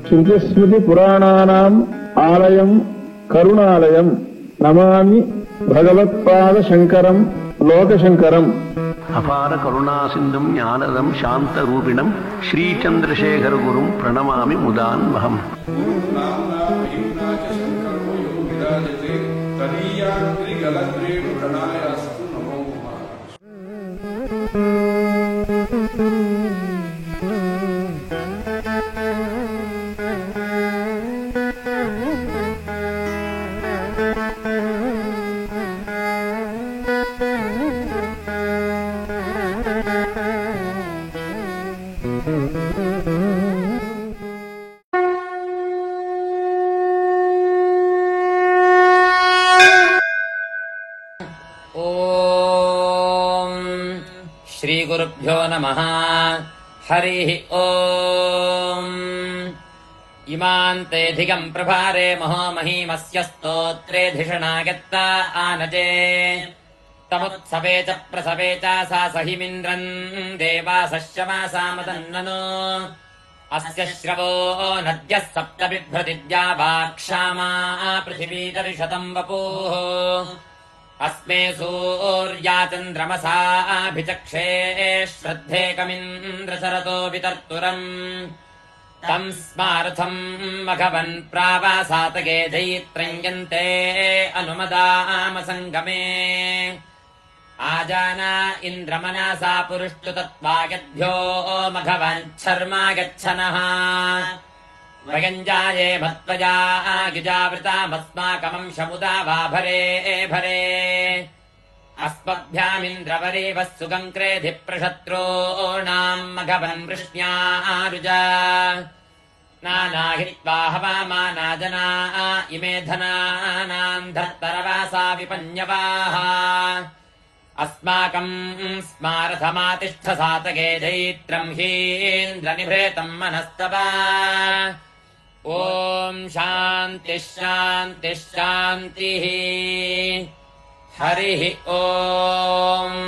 श्रुतिस्मृति पुराणानाम् आलयम् करुणालयम् नमामि भगवत्पाद शंकरम् लोकशंकरम्। अपार करुणा सिंधुं ज्ञानदं शांतरूपिणं श्रीचंद्रशेखर गुरुं प्रणमामि मुदान्वहम्। श्रीगुरुभ्यो नमः। हरिः ओम्। इमान्तेऽधिकम् प्रभारे महो महीमस्य स्तोत्रेऽधिषणागत्ता आनजे तमुत्सवे च प्रसवे च सा सहिमिन्द्रम् देवासश्यमासामदन्ननो अस्य श्रवो नद्यः सप्त बिभ्रतिद्या वाक्ष्यामा पृथिवीतरिशतम् वपुः अस्मे सूर्या चन्द्रमसाभिचक्षे श्रद्धेकमिन्द्रशरतो वितर्तुरम् तम् स्मार्थम् मघवन् प्रावासातगे जैत्रयन्ते अनुमदामसङ्गमे आजाना इन्द्रमनासा पुरुष्टुतत्त्वागद्भ्यो मघवच्छर्मा गच्छनः वयञ्जाये मत्वजा गिजावृतामस्माकमंशमुदा वा भरे भरे अस्मभ्यामिन्द्रवरेवः सुगङ्क्रेधिप्रशत्रूणाम् मघवन् वृष्ण्यारुजा नानाहित्वा हवामानाजना इमे धनानाम् धर्तरवासा विपन्यवाः अस्माकम् स्मारथमातिष्ठसातगे जैत्रम् हीन्द्रनिभृतम् मनस्तवा ॐ शान्तिः शान्तिः शान्तिः। हरिः ओम्।